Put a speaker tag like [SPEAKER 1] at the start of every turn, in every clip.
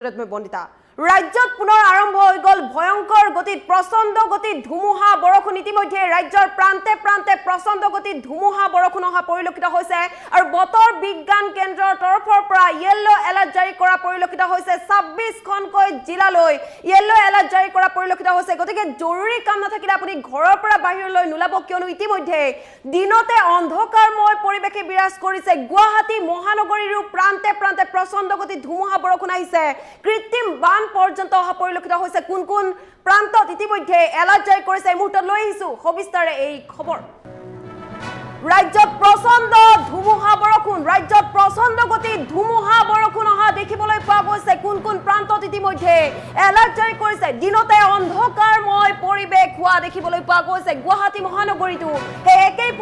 [SPEAKER 1] বন্দিতা ৰাজ্যত পুনৰ আৰম্ভ হৈ গল ভয়ংকৰ গতিত প্ৰচণ্ড গতিত ধুমুহা বৰষুণ ইতিমধ্যে ৰাজ্যৰ প্ৰান্তে প্ৰান্তে প্ৰচণ্ড গতিত ধুমুহা বৰষুণ অহা পৰিলক্ষিত হৈছে আৰু বতৰ বিজ্ঞান কেন্দ্ৰৰ তৰফৰ পৰা য়েলো এলাৰ্ট জাৰি কৰা পৰিলক্ষিত হৈছে 26খনকৈ জিলালৈ য়েলো এলাৰ্ট জাৰি কৰা পৰিলক্ষিত হৈছে গতিকে জৰুৰী কাম নাথাকিলে আপুনি ঘৰৰ পৰা বাহিৰলৈ নোলাব কিয়নো ইতিমধ্যে দিনতে অন্ধকাৰময় পৰিৱেশে বিৰাজ কৰিছে গুৱাহাটী মহানগৰীৰ প্ৰান্তে প্ৰান্তে প্ৰচণ্ড গতিত ধুমুহা বৰষুণ আহিছে কৃত্ৰিম বান পৰ্যন্ত অহা পৰিলক্ষিত হৈছে কোন কোন প্ৰান্তত ইতিমধ্যে এলাৰ্ট জাৰি কৰিছে এই মুহূৰ্তত লৈ আহিছো সবিস্তাৰে এই খবৰ ৰাজ্যত প্ৰচণ্ড ধুমুহা বৰষুণ ৰাজ্যত প্ৰচণ্ড গতিত ধুমুহা বৰষুণ অহা দেখিবলৈ পোৱা গৈছে কোন কোন প্ৰান্তত ইতিমধ্যে এলাৰ্ট জাৰি কৰিছে দিনতে অন্ধকাৰময় পৰিৱেশ হোৱা দেখিবলৈ পোৱা গৈছে গুৱাহাটী মহানগৰীতো একেই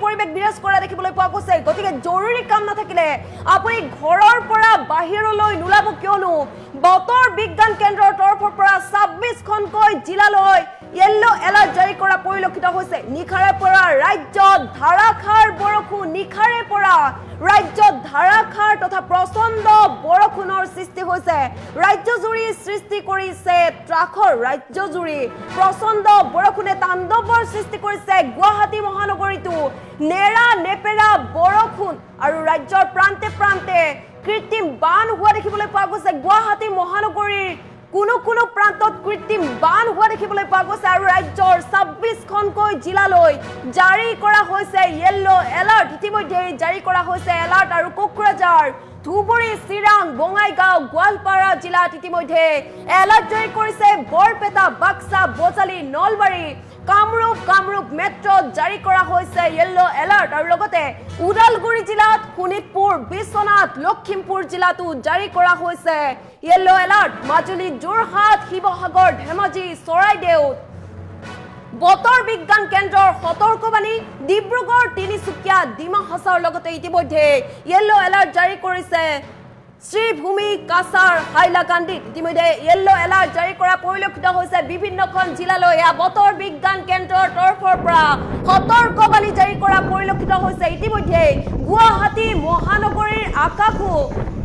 [SPEAKER 1] পৰিৱেশ বিৰাজ কৰা দেখিবলৈ পোৱা গৈছে গতিকে জৰুৰী কাম নাথাকিলে আপুনি ঘৰৰ পৰা বাহিৰলৈ নোলাব কিয়নো বতৰ বিজ্ঞান কেন্দ্ৰৰ তৰফৰ পৰা 26খনকৈ জিলালৈ য়েলো এলাৰ্ট জাৰি কৰা পৰিলক্ষিত হৈছে নিখাৰে পৰা ৰাজ্যত ধাৰাখাৰ বৰষুণ নিখাৰে পৰা ৰাজ্যত ধাৰাখাৰ তথা প্ৰচণ্ড বৰষুণৰ সৃষ্টি হৈছে ৰাজ্যজুৰি সৃষ্টি কৰিছে ত্ৰাসৰ ৰাজ্যজুৰি প্ৰচণ্ড বৰষুণে তাণ্ডৱৰ সৃষ্টি কৰিছে গুৱাহাটী মহানগৰীতো নেৰা নেপেৰা বৰষুণ আৰু ৰাজ্যৰ প্ৰান্তে প্ৰান্তে কৃত্ৰিম বান হোৱা দেখিবলৈ পোৱা গৈছে গুৱাহাটী মহানগৰীৰ কোনো প্ৰান্তত কৃত্ৰিম বান হোৱা দেখিবলৈ পোৱা গৈছে আৰু ৰাজ্যৰ 26খনকৈ জিলালৈ জাৰি কৰা হৈছে য়েলো এলাৰ্ট ইতিমধ্যে জাৰি কৰা হৈছে এলাৰ্ট আৰু কোকৰাঝাৰ ধুবুৰী চিৰাং বঙাইগাঁও গোৱালপাৰা জিলাত ইতিমধ্যে এলাৰ্ট জাৰি কৰিছে বৰপেটা বাক্সা বজালী নলবাৰী কামৰূপ মেট্ৰত জাৰি কৰা হৈছে য়েলো এলাৰ্ট আৰু লগতে উদালগুৰি জিলাত শোণিতপুৰ বিশ্বনাথ লখিমপুৰ জিলাতো জাৰি কৰা হৈছে য়েলো এলাৰ্ট মাজুলী যোৰহাট শিৱসাগৰ ধেমাজি চৰাইদেউ বতৰ বিজ্ঞান কেন্দ্ৰৰ সতৰ্কবাণী ডিব্ৰুগড় তিনিচুকীয়া ডিমা হাছাওৰ লগতে ইতিমধ্যে য়েলো এলাৰ্ট জাৰি কৰিছে শ্ৰীভূমি কাছাৰ হাইলাকান্দিত ইতিমধ্যে য়েলো এলাৰ্ট জাৰি কৰা পৰিলক্ষিত হৈছে বিভিন্নখন জিলালৈ বতৰ বিজ্ঞান কেন্দ্ৰৰ তৰফৰ পৰা সতৰ্কবাণী জাৰি কৰা পৰিলক্ষিত হৈছে ইতিমধ্যে গুৱাহাটী মহানগৰীৰ আকাশো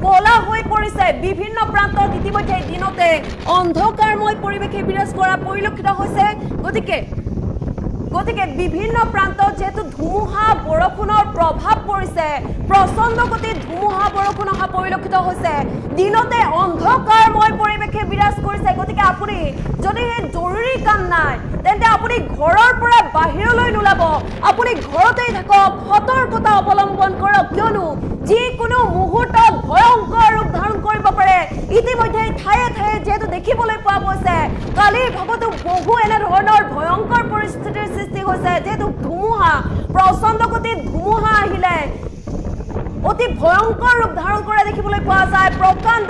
[SPEAKER 1] কলা হৈ পৰিছে বিভিন্ন প্ৰান্তত ইতিমধ্যে দিনতে অন্ধকাৰময় পৰিৱেশে বিৰাজ কৰা পৰিলক্ষিত হৈছে গতিকে বিভিন্ন প্ৰান্তত যেহেতু ধুমুহা বৰষুণৰ প্ৰভাৱ পৰিছে প্ৰচণ্ড গতিত ধুমুহা বৰষুণ অহা পৰিলক্ষিত হৈছে দিনতে অন্ধকাৰময় পৰিৱেশে বিৰাজ কৰিছে গতিকে আপুনি যদি জৰুৰী কাম নাই তেন্তে আপুনি ঘৰৰ পৰা বাহিৰলৈ নোলাব আপুনি ঘৰতেই থাকক সতৰ্কতা অৱলম্বন কৰক কিয়নো যিকোনো মুহূৰ্তত ভয়ংকৰ ৰূপ ধাৰণ কৰিব পাৰে ইতিমধ্যে ঠায়ে ঠায়ে যেহেতু দেখিবলৈ পোৱা গৈছে কালিৰ ভাগতো বহু এনে ধৰণৰ ভয়ংকৰ পৰিস্থিতিৰ সৃষ্টি হৈছে যেহেতু ধুমুহা প্ৰচণ্ড গতিত ধুমুহা আহিলে অতি ভয়ংকৰ ৰূপ ধাৰণ কৰা দেখিবলৈ পোৱা যায় প্ৰকাণ্ড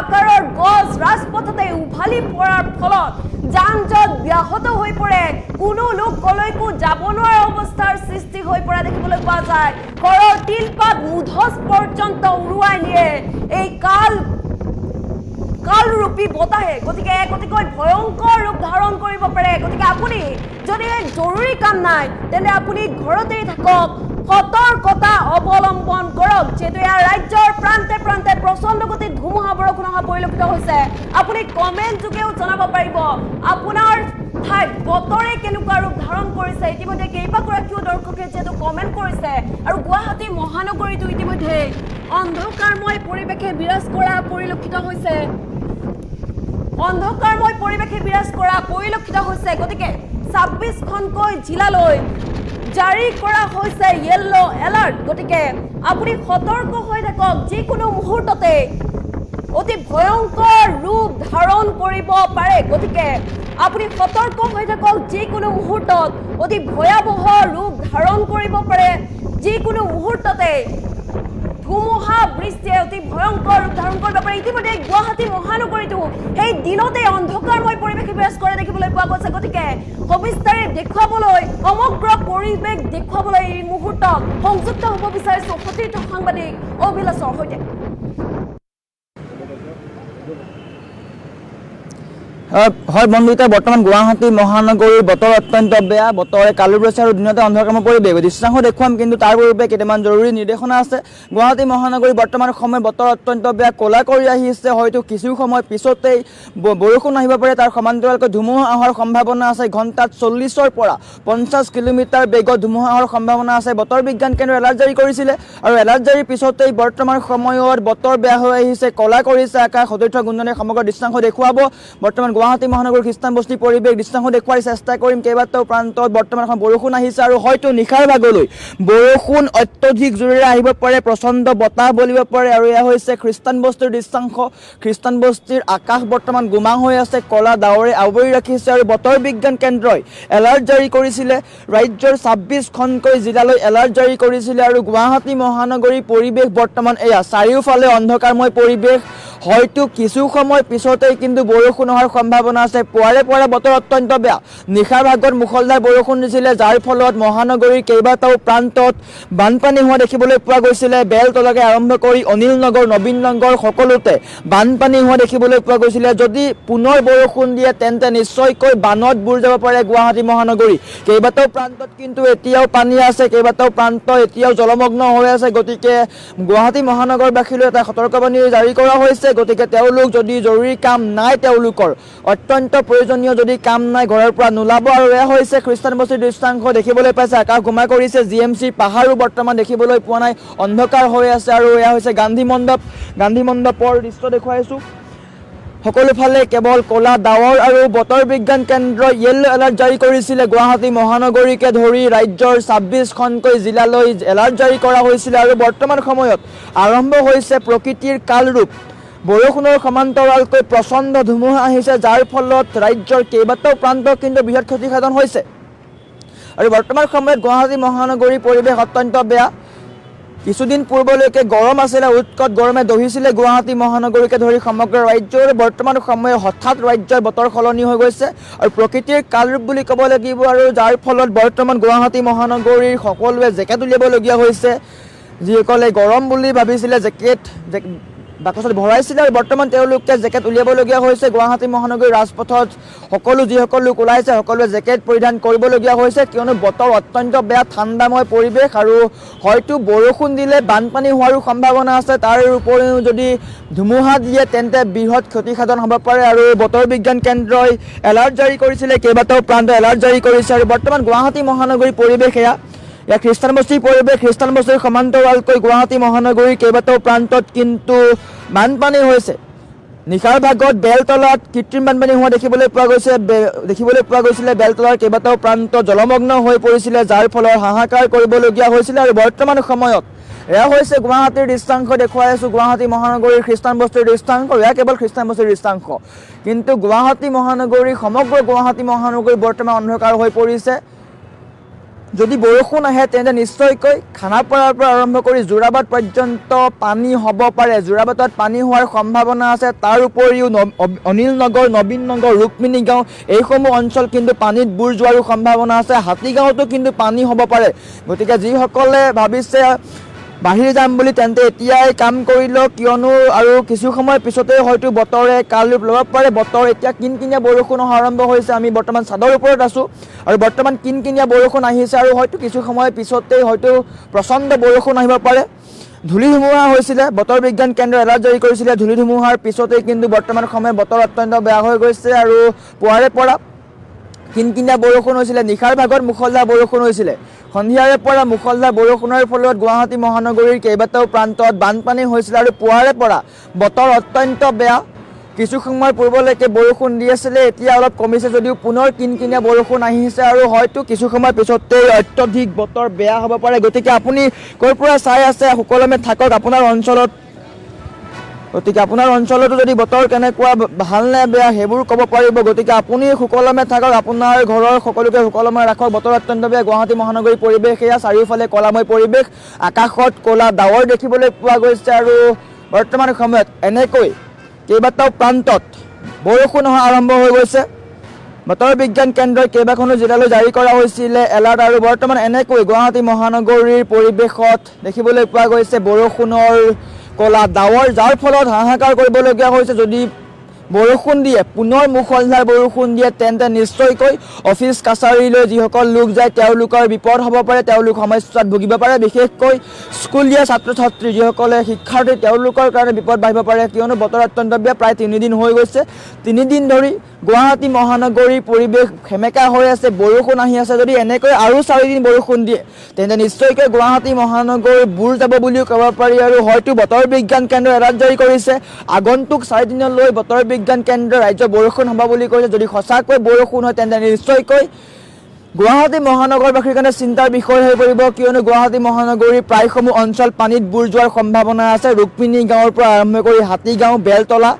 [SPEAKER 1] আকাৰৰ গছ ৰাজপথতে উভালি পৰাৰ ফলত যান-জঁট ব্যাহত হৈ পৰে কোনো লোক কলৈকো যাব নোৱাৰা অৱস্থাৰ সৃষ্টি হৈ পৰা দেখিবলৈ পোৱা যায় ঘৰৰ তিলপাত মুধচ পৰ্যন্ত উৰুৱাই নিয়ে এই কালৰূপী বতাহে গতিকে ভয়ংকৰ ৰূপ ধাৰণ কৰিব পাৰে গতিকে আপুনি যদি জৰুৰী কাম নাই তেন্তে আপুনি ঘৰতেই থাকক সতৰ্কতা অৱলম্বন কৰক যেহেতু ইয়াৰ ৰাজ্যৰ প্ৰান্তে প্ৰান্তে প্ৰচণ্ড গতিত ধুমুহা বৰষুণ অহা পৰিলক্ষিত হৈছে আপুনি কমেণ্ট যোগেও জনাব পাৰিব আপোনাৰ ঠাইত বতৰে কেনেকুৱা ৰূপ ধাৰণ কৰিছে ইতিমধ্যে কেইবাগৰাকীও দৰ্শকে যিহেতু কমেণ্ট কৰিছে আৰু গুৱাহাটী মহানগৰীতো ইতিমধ্যে অন্ধকাৰময় পৰিৱেশে বিৰাজ কৰা পৰিলক্ষিত হৈছে গতিকে 26খনকৈ জিলালৈ জাৰি কৰা হৈছে য়েলো এলাৰ্ট গতিকে আপুনি সতৰ্ক হৈ থাকক যিকোনো মুহূৰ্ততে অতি ভয়ংকৰ ৰূপ ধাৰণ কৰিব পাৰে গতিকে আপুনি সতৰ্ক হৈ থাকক যিকোনো মুহূৰ্তত অতি ভয়াৱহ ৰূপ ধাৰণ কৰিব পাৰে যিকোনো মুহূৰ্ততে ধুমুহা বৃষ্টিয়ে অতি ভয়ংকৰ ৰূপ ধাৰণ কৰিব পাৰে ইতিমধ্যে গুৱাহাটী মহানগৰীতো সেই দিনতে অন্ধকাৰময় পৰিৱেশে বিৰাজ কৰা দেখিবলৈ পোৱা গৈছে গতিকে সবিস্তাৰে দেখুৱাবলৈ সমগ্ৰ পৰিৱেশ দেখুৱাবলৈ এই মুহূৰ্তত সংযুক্ত হ'ব বিচাৰিছো সতীৰ্থ সাংবাদিক অভিলাষৰ সৈতে
[SPEAKER 2] হয় বন্ধু, এতিয়া বৰ্তমান গুৱাহাটী মহানগৰীৰ বতৰ অত্যন্ত বেয়া। বতৰে কালি বৰষুণ আৰু দিনতে অন্ধকাৰময় পৰিৱেশ। দৃশ্যাংশ দেখুৱাম, কিন্তু তাৰ পূৰ্বে কেইটামান জৰুৰী নিৰ্দেশনা আছে। গুৱাহাটী মহানগৰী বৰ্তমান সময়ত বতৰ অত্যন্ত বেয়া, ক'লা কৰি আহিছে। হয়তো কিছু সময় পিছতেই বৰষুণ আহিব পাৰে। তাৰ সমান্তৰালকৈ ধুমুহা অহাৰ সম্ভাৱনা আছে। ঘণ্টাত 40ৰ পৰা 50 কিলোমিটাৰ বেগত ধুমুহা অহাৰ সম্ভাৱনা আছে। বতৰ বিজ্ঞান কেন্দ্ৰই এলাৰ্ট জাৰি কৰিছিলে, আৰু এলাৰ্ট জাৰিৰ পিছতেই বৰ্তমান সময়ত বতৰ বেয়া হৈ আহিছে, ক'লা কৰিছে আকাশ। সতীৰ্থ গুঞ্জনে সমগ্ৰ দৃশ্যাংশ দেখুৱাব। বৰ্তমান গুৱাহাটী মহানগৰীৰ খ্ৰীষ্টানবস্তি পৰিৱেশ দৃশ্যাংশ দেখুৱাৰ চেষ্টা কৰিম। কেইবাটাও প্ৰান্তত বৰ্তমান বৰষুণ আহিছে, আৰু হয়তো নিশাৰ ভাগলৈ বৰষুণ অত্যধিক জোৰেৰে আহিব পাৰে, প্ৰচণ্ড বতাহ বলিব পাৰে। আৰু এয়া হৈছে খ্ৰীষ্টানবস্তিৰ দৃশ্যাংশ। খ্ৰীষ্টানবস্তিৰ আকাশ বৰ্তমান গোমা হৈ আছে, ক'লা ডাৱৰে আৱৰি ৰাখিছে, আৰু বতৰ বিজ্ঞান কেন্দ্ৰই এলাৰ্ট জাৰি কৰিছিলে। ৰাজ্যৰ 26খনকৈ জিলালৈ এলাৰ্ট জাৰি কৰিছিলে, আৰু গুৱাহাটী মহানগৰীৰ পৰিৱেশ বৰ্তমান এয়া চাৰিওফালে অন্ধকাৰময় পৰিৱেশ। হয়তো কিছু সময় পিছতেই কিন্তু বৰষুণ অহাৰ সম্ভাৱনা আছে। পুৱাৰে পৰা বতৰ অত্যন্ত বেয়া। নিশাৰ ভাগত মুখলধাৰ বৰষুণ দিছিলে, যাৰ ফলত মহানগৰীৰ কেইবাটাও প্ৰান্তত বানপানী হোৱা দেখিবলৈ পোৱা গৈছিলে। বেলতলাকে আৰম্ভ কৰি অনিল নগৰ, নবীন নগৰ সকলোতে বানপানী হোৱা দেখিবলৈ পোৱা গৈছিলে। যদি পুনৰ বৰষুণ দিয়ে তেন্তে নিশ্চয়কৈ বানত বুৰ যাব পাৰে গুৱাহাটী মহানগৰী। কেইবাটাও প্ৰান্তত কিন্তু এতিয়াও পানী আছে, কেইবাটাও প্ৰান্ত এতিয়াও জলমগ্ন হৈ আছে। গতিকে গুৱাহাটী মহানগৰবাসীলৈ এটা সতৰ্কবাণী জাৰি কৰা হৈছে। গতিকে তেওঁলোক যদি জৰুৰী কাম নাই, তেওঁলোকৰ অত্যন্ত প্ৰয়োজনীয় যদি কাম নাই, ঘৰৰ পৰা নোলাব। আৰু এয়া হৈছে খ্ৰীষ্টানবস্তিৰ দৃশ্যাংশ দেখিবলৈ পাইছে। আকাশ গোমা কৰিছে, GMCৰ পাহাৰো বৰ্তমান দেখিবলৈ পোৱা নাই, অন্ধকাৰ হৈ আছে। আৰু এয়া হৈছে গান্ধী মণ্ডপৰ দৃশ্য দেখুৱাইছোঁ। সকলোফালে কেৱল ক'লা ডাৱৰ, আৰু বতৰ বিজ্ঞান কেন্দ্ৰই য়েল্লো এলাৰ্ট জাৰি কৰিছিলে। গুৱাহাটী মহানগৰীকে ধৰি ৰাজ্যৰ 26খনকৈ জিলালৈ এলাৰ্ট জাৰি কৰা হৈছিলে। আৰু বৰ্তমান সময়ত আৰম্ভ হৈছে প্ৰকৃতিৰ কালৰূপ। বৰষুণৰ সমান্তৰালকৈ প্ৰচণ্ড ধুমুহা আহিছে, যাৰ ফলত ৰাজ্যৰ কেইবাটাও প্ৰান্ত কিন্তু বৃহৎ ক্ষতিসাধন হৈছে। আৰু বৰ্তমান সময়ত গুৱাহাটী মহানগৰীৰ পৰিৱেশ অত্যন্ত বেয়া। কিছুদিন পূৰ্বলৈকে গৰম আছিলে, উৎকট গৰমে দহিছিলে গুৱাহাটী মহানগৰীকে ধৰি সমগ্ৰ ৰাজ্যৰ। বৰ্তমান সময়ত হঠাৎ ৰাজ্যৰ বতৰ সলনি হৈ গৈছে, আৰু প্ৰকৃতিৰ কালৰূপ বুলি ক'ব লাগিব। আৰু যাৰ ফলত বৰ্তমান গুৱাহাটী মহানগৰীৰ সকলোৱে জেকেট উলিয়াবলগীয়া হৈছে। যিসকলে গৰম বুলি ভাবিছিলে জেকেট বাকচত ভৰাইছিলে, আৰু বৰ্তমান তেওঁলোকে জেকেট উলিয়াবলগীয়া হৈছে। গুৱাহাটী মহানগৰীৰ ৰাজপথত যিসকল লোক ওলাইছে সকলোৱে জেকেট পৰিধান কৰিবলগীয়া হৈছে, কিয়নো বতৰ অত্যন্ত বেয়া, ঠাণ্ডাময় পৰিৱেশ। আৰু হয়তো বৰষুণ দিলে বানপানী হোৱাৰো সম্ভাৱনা আছে। তাৰ উপৰিও যদি ধুমুহা দিয়ে তেন্তে বৃহৎ ক্ষতিসাধন হ'ব পাৰে। আৰু বতৰ বিজ্ঞান কেন্দ্ৰই এলাৰ্ট জাৰি কৰিছিলে, কেইবাটাও প্ৰান্তত এলাৰ্ট জাৰি কৰিছে। আৰু বৰ্তমান গুৱাহাটী মহানগৰীৰ পৰিৱেশ এয়া খ্ৰীষ্টানবস্তিৰ পৰিৱেশ। খ্ৰীষ্টানবস্তিৰ সমান্তৰালকৈ গুৱাহাটী মহানগৰীৰ কেইবাটাও প্ৰান্তত কিন্তু বানপানী হৈছে। নিশাৰ ভাগত বেলতলাত কৃত্ৰিম বানপানী হোৱা দেখিবলৈ পোৱা গৈছিলে। বেলতলাৰ কেইবাটাও প্ৰান্ত জলমগ্ন হৈ পৰিছিলে, যাৰ ফলত হাহাকাৰ কৰিবলগীয়া হৈছিলে। আৰু বৰ্তমান সময়ত এয়া হৈছে গুৱাহাটীৰ দৃশ্যাংশ দেখুৱাই আছোঁ। গুৱাহাটী মহানগৰীৰ খ্ৰীষ্টানবস্তিৰ দৃশ্যাংশ, এয়া কেৱল খ্ৰীষ্টানবস্তিৰ দৃশ্যাংশ, কিন্তু সমগ্ৰ গুৱাহাটী মহানগৰী বৰ্তমান অন্ধকাৰ হৈ পৰিছে। যদি বৰষুণ আহে তেন্তে নিশ্চয়কৈ খানাপাৰাৰ পৰা আৰম্ভ কৰি যোৰাবাট পৰ্যন্ত পানী হ'ব পাৰে। যোৰাবাটত পানী হোৱাৰ সম্ভাৱনা আছে। তাৰ উপৰিও অনিল নগৰ, নবীন নগৰ, ৰুক্মিণী গাঁও এইসমূহ অঞ্চল কিন্তু পানীত বুৰ যোৱাৰো সম্ভাৱনা আছে। হাতীগাঁৱতো কিন্তু পানী হ'ব পাৰে। গতিকে যিসকলে ভাবিছে বাহিৰ যাম বুলি তেন্তে এতিয়াই কাম কৰি লওক, কিয়নো আৰু কিছু সময় পিছতেই হয়তো বতৰে কালৰূপ ল'ব পাৰে। বতৰ এতিয়া কিনকিনীয়া বৰষুণ অহা আৰম্ভ হৈছে। আমি বৰ্তমান চাদৰ ওপৰত আছোঁ, আৰু বৰ্তমান কিনকিনীয়া বৰষুণ আহিছে, আৰু হয়তো কিছু সময় পিছতেই হয়তো প্ৰচণ্ড বৰষুণ আহিব পাৰে। ধূলি ধুমুহা হৈছিলে, বতৰ বিজ্ঞান কেন্দ্ৰই এলাৰ্ট জাৰি কৰিছিলে। ধূলি ধুমুহাৰ পিছতেই কিন্তু বৰ্তমান সময়ত বতৰ অত্যন্ত বেয়া হৈ গৈছে, আৰু পুৱাৰে পৰা কিনকিনীয়া বৰষুণ হৈছিলে। নিশাৰ ভাগত মুখলধাৰ বৰষুণ হৈছিলে। সন্ধিয়াৰে পৰা মুখলধাৰ বৰষুণৰ ফলত গুৱাহাটী মহানগৰীৰ কেইবাটাও প্ৰান্তত বানপানী হৈছিলে, আৰু পুৱাৰে পৰা বতৰ অত্যন্ত বেয়া। কিছু সময় পূৰ্বলৈকে বৰষুণ দি আছিলে, এতিয়া অলপ কমিছে যদিও পুনৰ কিনকিনীয়া বৰষুণ আহিছে, আৰু হয়তো কিছু সময় পিছতেই অত্যধিক বতৰ বেয়া হ'ব পাৰে। গতিকে আপুনি ক'ৰ পৰা চাই আছে সুকলমে থাকক আপোনাৰ অঞ্চলত। গতিকে আপোনাৰ অঞ্চলতো যদি বতৰ কেনেকুৱা, ভাল নে বেয়া, সেইবোৰ ক'ব পাৰিব। গতিকে আপুনি সুকলমে থাকক, আপোনাৰ ঘৰৰ সকলোকে সুকলমে ৰাখক। বতৰ অত্যন্ত বেয়া। গুৱাহাটী মহানগৰীৰ পৰিৱেশ এয়া চাৰিওফালে ক'লাময় পৰিৱেশ, আকাশত ক'লা ডাৱৰ দেখিবলৈ পোৱা গৈছে। আৰু বৰ্তমান সময়ত এনেকৈ কেইবাটাও প্ৰান্তত বৰষুণ অহা আৰম্ভ হৈ গৈছে। বতৰ বিজ্ঞান কেন্দ্ৰই কেইবাখনো জিলালৈ জাৰি কৰা হৈছিলে এলাৰ্ট, আৰু বৰ্তমান এনেকৈ গুৱাহাটী মহানগৰীৰ পৰিৱেশত দেখিবলৈ পোৱা গৈছে বৰষুণৰ ক'লা ডাৱৰ, যাৰ ফলত হাহাকাৰ কৰিবলগীয়া হৈছে। যদি বৰষুণ দিয়ে পুনৰ মুখলধাৰ বৰষুণ দিয়ে তেন্তে নিশ্চয়কৈ অফিচ কাছাৰীলৈ যিসকল লোক যায় তেওঁলোকৰ বিপদ হ'ব পাৰে, তেওঁলোক সমস্যাত ভুগিব পাৰে। বিশেষকৈ স্কুলীয়া ছাত্ৰ ছাত্ৰী যিসকলে শিক্ষাৰ্থী তেওঁলোকৰ কাৰণে বিপদ বাঢ়িব পাৰে, কিয়নো বতৰ অত্যন্ত বেয়া। প্ৰায় 3 দিন হৈ গৈছে, 3 দিন ধৰি গুৱাহাটী মহানগৰীৰ পৰিৱেশ সেমেকা হৈ আছে, বৰষুণ আহি আছে। যদি এনেকৈ আৰু 4 দিন বৰষুণ দিয়ে তেন্তে নিশ্চয়কৈ গুৱাহাটী মহানগৰ বুৰ যাব বুলিও ক'ব পাৰি। আৰু হয়তো বতৰ বিজ্ঞান কেন্দ্ৰই এলাৰ্ট জাৰি কৰিছে, আগন্তুক 4 দিনলৈ বতৰ বিজ্ঞান কেন্দ্ৰই ৰাজ্যত বৰষুণ হ'ব বুলি কৈছে। যদি সঁচাকৈ বৰষুণ হয় তেন্তে নিশ্চয়কৈ গুৱাহাটী মহানগৰবাসীৰ কাৰণে চিন্তাৰ বিষয় হৈ পৰিব, কিয়নো গুৱাহাটী মহানগৰীৰ প্ৰায়সমূহ অঞ্চল পানীত বুৰ যোৱাৰ সম্ভাৱনা আছে। ৰুক্মিণী গাঁৱৰ পৰা আৰম্ভ কৰি হাতীগাঁও, বেলতলা,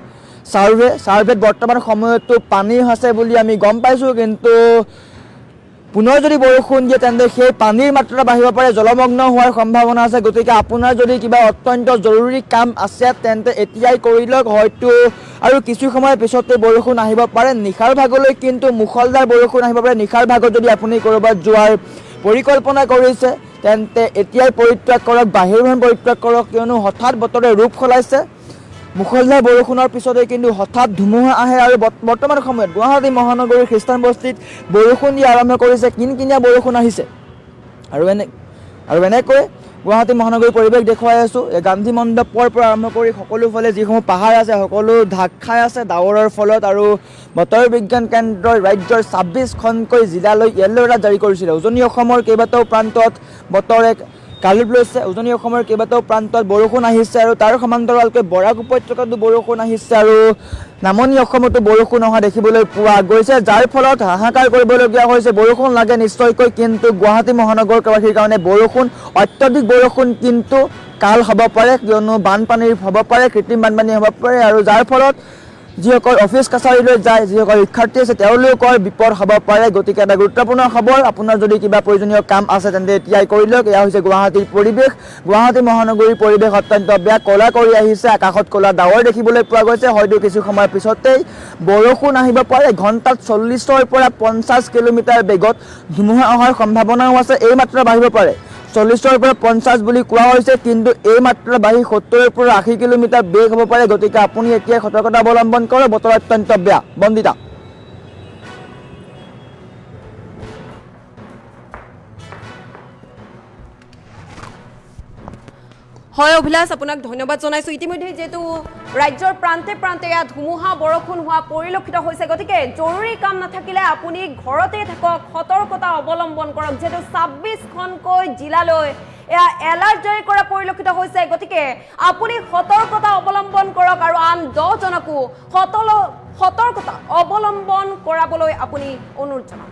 [SPEAKER 2] চাৰ্ভেত বৰ্তমান সময়তো পানী আছে বুলি আমি গম পাইছোঁ। কিন্তু পুনৰ যদি বৰষুণ দিয়ে তেন্তে সেই পানীৰ মাত্ৰা বাঢ়িব পাৰে, জলমগ্ন হোৱাৰ সম্ভাৱনা আছে। গতিকে আপোনাৰ যদি কিবা অত্যন্ত জৰুৰী কাম আছে তেন্তে এতিয়াই কৰি লওক, হয়তো আৰু কিছু সময়ৰ পিছতে বৰষুণ আহিব পাৰে। নিশাৰ ভাগলৈ কিন্তু মুখলধাৰ বৰষুণ আহিব পাৰে। নিশাৰ ভাগত যদি আপুনি ক'ৰবাত যোৱাৰ পৰিকল্পনা কৰিছে তেন্তে এতিয়াই পৰিত্যাগ কৰক, বাহিৰখন পৰিত্যাগ কৰক, কিয়নো হঠাৎ বতৰে ৰূপ সলাইছে। মুখলধাৰ বৰষুণৰ পিছতে কিন্তু হঠাৎ ধুমুহা আহে আৰু বৰ্তমান সময়ত গুৱাহাটী মহানগৰীৰ খ্ৰীষ্টান বস্তিত বৰষুণ দিয়া আৰম্ভ কৰিছে, কিনকিনীয়া বৰষুণ আহিছে। আৰু এনেকৈ গুৱাহাটী মহানগৰীৰ পৰিৱেশ দেখুৱাই আছোঁ। গান্ধী মণ্ডপৰ পৰা আৰম্ভ কৰি সকলোফালে যিসমূহ পাহাৰ আছে সকলো ঢাক খাই আছে ডাৱৰৰ ফলত। আৰু বতৰ বিজ্ঞান কেন্দ্ৰই ৰাজ্যৰ 26খনকৈ জিলালৈ য়েল্ল' এলাৰ্ট জাৰি কৰিছিলে। উজনি অসমৰ কেইবাটাও প্ৰান্তত বতৰে কালিপ লৈছে, উজনি অসমৰ কেইবাটাও প্ৰান্তত বৰষুণ আহিছে আৰু তাৰ সমান্তৰালকৈ বৰাক উপত্যকাতো বৰষুণ আহিছে আৰু নামনি অসমতো বৰষুণ অহা দেখিবলৈ পোৱা গৈছে, যাৰ ফলত হাহাকাৰ কৰিবলগীয়া হৈছে। বৰষুণ লাগে নিশ্চয়কৈ, কিন্তু গুৱাহাটী মহানগৰবাসীৰ কাৰণে বৰষুণ, অত্যধিক বৰষুণ কিন্তু কাল হ'ব পাৰে, কিয়নো বানপানীৰ হ'ব পাৰে, কৃত্ৰিম বানপানী হ'ব পাৰে। আৰু যাৰ ফলত যিসকল অফিচ কাছাৰীলৈ যায়, যিসকল শিক্ষাৰ্থী আছে তেওঁলোকৰ বিপদ হ'ব পাৰে। গতিকে এটা গুৰুত্বপূৰ্ণ খবৰ, আপোনাৰ যদি কিবা প্ৰয়োজনীয় কাম আছে তেন্তে এতিয়াই কৰি লওক। এয়া হৈছে গুৱাহাটীৰ পৰিৱেশ, গুৱাহাটী মহানগৰীৰ পৰিৱেশ অত্যন্ত বেয়া, ক'লা কৰি আহিছে, আকাশত ক'লা ডাৱৰ দেখিবলৈ পোৱা গৈছে। হয়তো কিছু সময়ৰ পিছতেই বৰষুণ আহিব পাৰে। ঘণ্টাত 40ৰ পৰা 50 কিলোমিটাৰ বেগত ধুমুহা অহাৰ সম্ভাৱনাও আছে, এই মাত্ৰা বাঢ়িব পাৰে। 40ৰ পৰা 50 বুলি কোৱা হৈছে, কিন্তু এই মাত্ৰা বাঢ়ি 70ৰ পৰা 80 কিলোমিটাৰ বেগ হ'ব পাৰে। গতিকে আপুনি এতিয়াই সতৰ্কতা অৱলম্বন কৰক, বতৰ অত্যন্ত বেয়া। বন্দিতা।
[SPEAKER 1] হয় অভিলাষ, আপোনাক ধন্যবাদ জনাইছোঁ। ইতিমধ্যে যিহেতু ৰাজ্যৰ প্ৰান্তে প্ৰান্তে এয়া ধুমুহা বৰষুণ হোৱা পৰিলক্ষিত হৈছে, গতিকে জৰুৰী কাম নাথাকিলে আপুনি ঘৰতে থাকক, সতৰ্কতা অৱলম্বন কৰক। যিহেতু 26খনকৈ জিলালৈ এয়া এলাৰ্ট জাৰি কৰা পৰিলক্ষিত হৈছে, গতিকে আপুনি সতৰ্কতা অৱলম্বন কৰক আৰু আন 10জনকো সতৰ্কতা অৱলম্বন কৰাবলৈ আপুনি অনুৰোধ জনাওক।